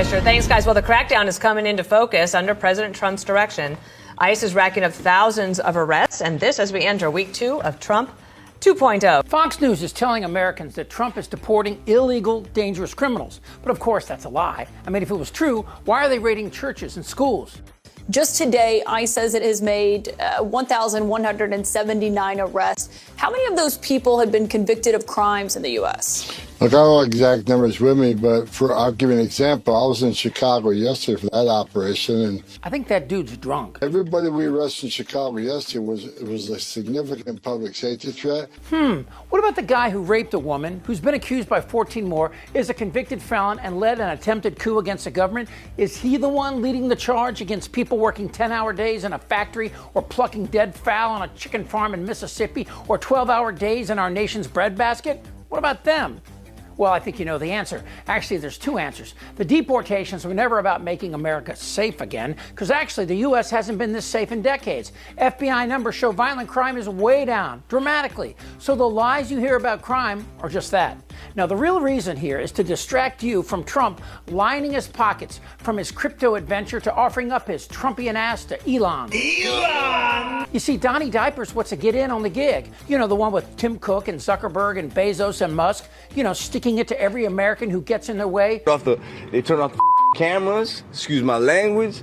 Fisher. Thanks, guys. Well, the crackdown is coming into focus under President Trump's direction. ICE is racking up thousands of arrests, and this as we enter week 2 of Trump 2.0. Fox News is telling Americans that Trump is deporting illegal, dangerous criminals. But of course, that's a lie. I mean, if it was true, why are they raiding churches and schools? Just today, ICE says it has made 1,179 arrests. How many of those people had been convicted of crimes in the U.S.? Look, I don't know exact numbers with me, but I'll give you an example. I was in Chicago yesterday for that operation, and I think that dude's drunk. everybody we arrested in Chicago yesterday was a significant public safety threat. What about the guy who raped a woman, who's been accused by 14 more, is a convicted felon, and led an attempted coup against the government? Is he the one leading the charge against people working 10-hour days in a factory, or plucking dead fowl on a chicken farm in Mississippi, or 12-hour days in our nation's breadbasket? What about them? Well, I think you know the answer. Actually, there's 2 answers. The deportations were never about making America safe again, because actually the U.S. hasn't been this safe in decades. FBI numbers show violent crime is way down, dramatically. So the lies you hear about crime are just that. Now, the real reason here is to distract you from Trump lining his pockets, from his crypto adventure to offering up his Trumpian ass to Elon. You see, Donnie Diaper's what's a get in on the gig. You know, the one with Tim Cook and Zuckerberg and Bezos and Musk, you know, sticking it to every American who gets in their way. They turned off the cameras, excuse my language,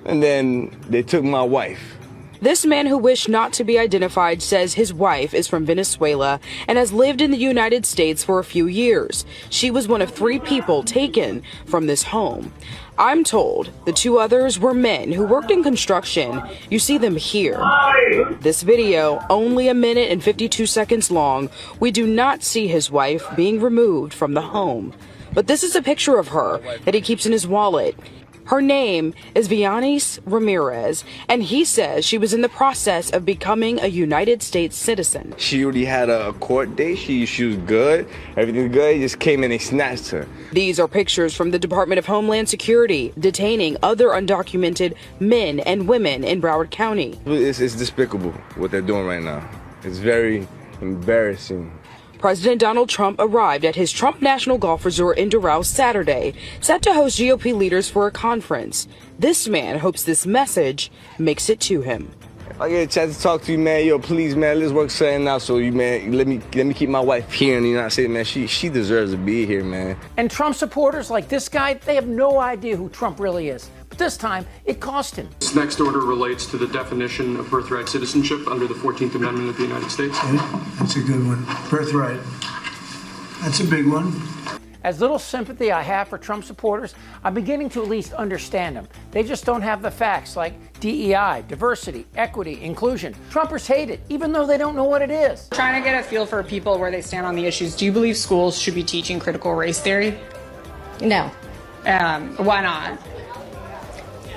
and then they took my wife. This man who wished not to be identified says his wife is from Venezuela and has lived in the United States for a few years. She was one of 3 people taken from this home. I'm told the 2 others were men who worked in construction. You see them here. This video, only 1 minute and 52 seconds long, we do not see his wife being removed from the home. But this is a picture of her that he keeps in his wallet. Her name is Vianis Ramirez, and he says she was in the process of becoming a United States citizen. She already had a court date. She was good. Everything's good. He just came and they snatched her. These are pictures from the Department of Homeland Security detaining other undocumented men and women in Broward County. It's despicable what they're doing right now. It's very embarrassing. President Donald Trump arrived at his Trump National Golf Resort in Doral Saturday, set to host GOP leaders for a conference. This man hopes this message makes it to him. If I get a chance to talk to you, man, yo, please, man, let's work something out. So you, man, let me keep my wife here in the United States, man. She deserves to be here, man. And Trump supporters like this guy, they have no idea who Trump really is. But this time, it cost him. This next order relates to the definition of birthright citizenship under the 14th Amendment of the United States. Yeah, that's a good one. Birthright. That's a big one. As little sympathy I have for Trump supporters, I'm beginning to at least understand them. They just don't have the facts like DEI, diversity, equity, inclusion. Trumpers hate it, even though they don't know what it is. Trying to get a feel for people where they stand on the issues. Do you believe schools should be teaching critical race theory? No. Why not?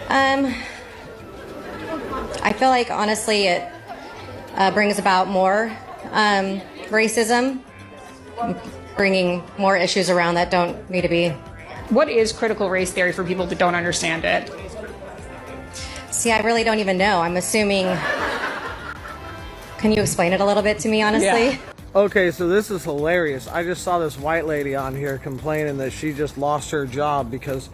I feel like, honestly, it brings about more racism, bringing more issues around that don't need to be. What is critical race theory for people that don't understand it? See, I really don't even know. I'm assuming. Can you explain it a little bit to me, honestly? Yeah. Okay, so this is hilarious. I just saw this white lady on here complaining that she just lost her job because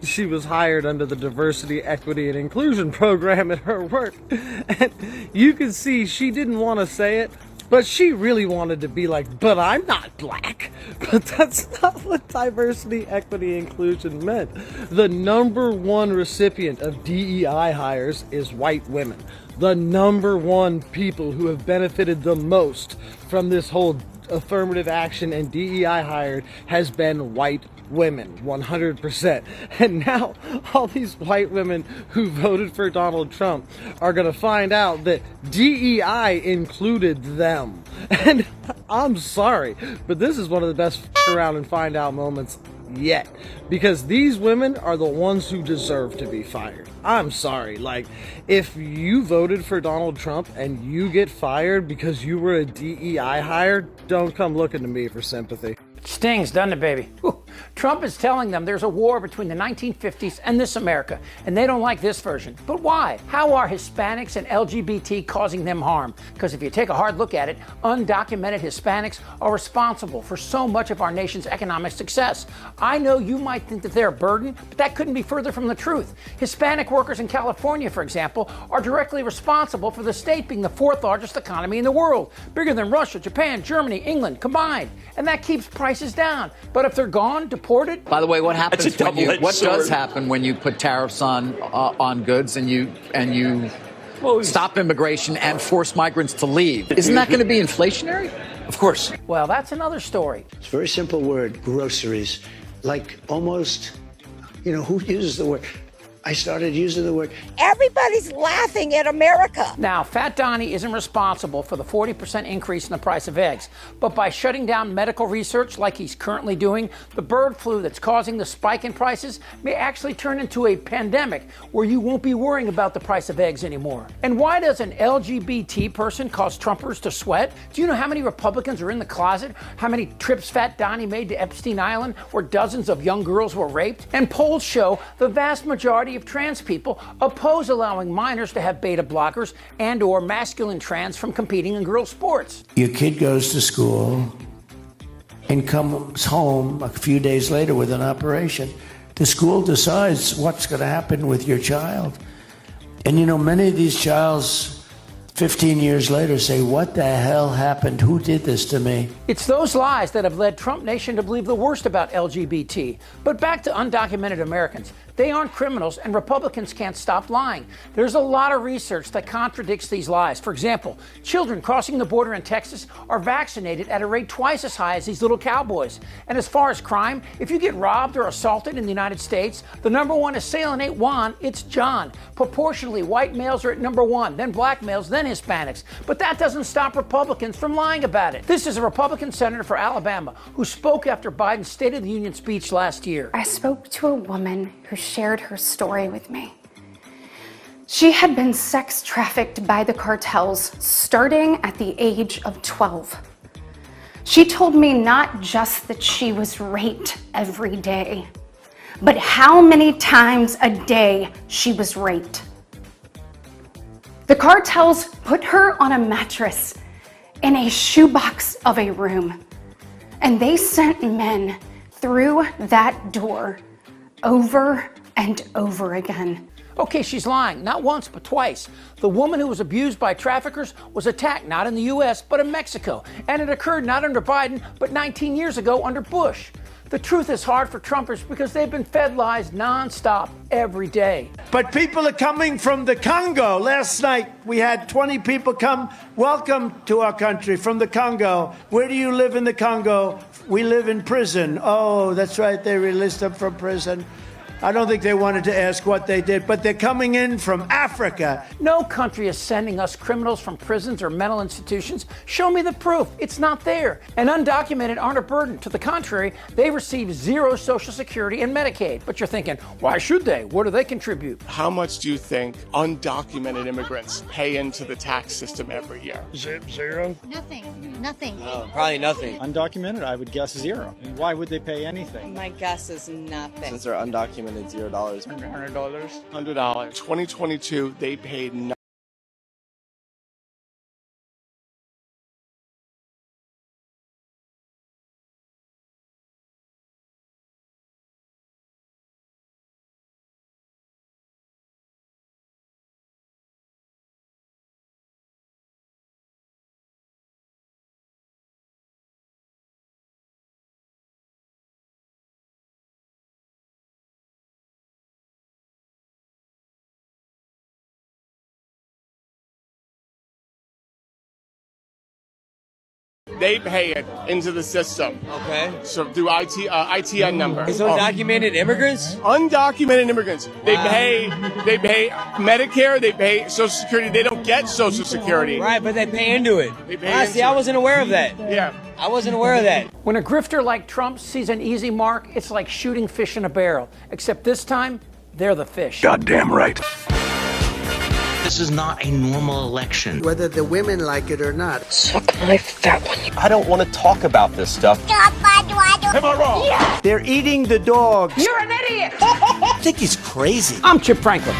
she was hired under the diversity, equity, and inclusion program at her work. And you can see she didn't want to say it, but she really wanted to be like, but I'm not black. But that's not what diversity, equity, inclusion meant. The #1 recipient of DEI hires is white women. The #1 people who have benefited the most from this whole affirmative action and DEI hired has been white women, 100%. And now all these white women who voted for Donald Trump are going to find out that DEI included them. And I'm sorry, but this is one of the best around and find out moments yet, because these women are the ones who deserve to be fired. I'm sorry, like, if you voted for Donald Trump and you get fired because you were a DEI hire, don't come looking to me for sympathy. Stings, doesn't it, baby? Whew. Trump is telling them there's a war between the 1950s and this America, and they don't like this version. But why? How are Hispanics and LGBT causing them harm? Because if you take a hard look at it, undocumented Hispanics are responsible for so much of our nation's economic success. I know you might think that they're a burden, but that couldn't be further from the truth. Hispanic workers in California, for example, are directly responsible for the state being the fourth largest economy in the world, bigger than Russia, Japan, Germany, England combined. And that keeps prices down. But if they're gone, deported? By the way, what happens when you, what does happen when you put tariffs on goods and you stop immigration and force migrants to leave? Isn't that going to be inflationary? Of course. Well, that's another story. It's a very simple word, groceries. Like almost, who uses the word? I started using the word. Everybody's laughing at America. Now, Fat Donnie isn't responsible for the 40% increase in the price of eggs. But by shutting down medical research like he's currently doing, the bird flu that's causing the spike in prices may actually turn into a pandemic where you won't be worrying about the price of eggs anymore. And why does an LGBT person cause Trumpers to sweat? Do you know how many Republicans are in the closet? How many trips Fat Donnie made to Epstein Island where dozens of young girls were raped? And polls show the vast majority of trans people oppose allowing minors to have beta blockers and or masculine trans from competing in girls' sports. Your kid goes to school and comes home a few days later with an operation. The school decides what's going to happen with your child. And many of these childs 15 years later say, what the hell happened? Who did this to me? It's those lies that have led Trump Nation to believe the worst about LGBT. But back to undocumented Americans. They aren't criminals, and Republicans can't stop lying. There's a lot of research that contradicts these lies. For example, children crossing the border in Texas are vaccinated at a rate twice as high as these little cowboys. And as far as crime, if you get robbed or assaulted in the United States, the number one assailant ain't Juan, it's John. Proportionally, white males are at number one, then black males, then Hispanics. But that doesn't stop Republicans from lying about it. This is a Republican senator for Alabama who spoke after Biden's State of the Union speech last year. I spoke to a woman who shared her story with me. She had been sex trafficked by the cartels starting at the age of 12. She told me not just that she was raped every day, but how many times a day she was raped. The cartels put her on a mattress in a shoebox of a room, and they sent men through that door over and over again. Okay, she's lying, not once, but twice. The woman who was abused by traffickers was attacked not in the U.S., but in Mexico. And it occurred not under Biden, but 19 years ago under Bush. The truth is hard for Trumpers because they've been fed lies nonstop every day. But people are coming from the Congo. Last night, we had 20 people come. Welcome to our country from the Congo. Where do you live in the Congo? We live in prison. Oh, that's right. They released them from prison. I don't think they wanted to ask what they did, but they're coming in from Africa. No country is sending us criminals from prisons or mental institutions. Show me the proof. It's not there. And undocumented aren't a burden. To the contrary, they receive zero Social Security and Medicaid. But you're thinking, why should they? What do they contribute? How much do you think undocumented immigrants pay into the tax system every year? Zero? Nothing. Oh, probably nothing. Undocumented, I would guess zero. And why would they pay anything? My guess is nothing. Since they're undocumented, $0. $100? $100. 2022, they paid They pay it into the system. Okay. So through ITN number. It's undocumented immigrants? Undocumented immigrants. They pay Medicare, they pay Social Security. They don't get Social Security. Right, but they pay into it. See, I wasn't aware of that. Yeah. I wasn't aware of that. When a grifter like Trump sees an easy mark, it's like shooting fish in a barrel. Except this time, they're the fish. Goddamn right. This is not a normal election. Whether the women like it or not. Suck my fat one. I don't want to talk about this stuff. Am I wrong? Yeah. They're eating the dogs. You're an idiot! I think he's crazy. I'm Chip Franklin.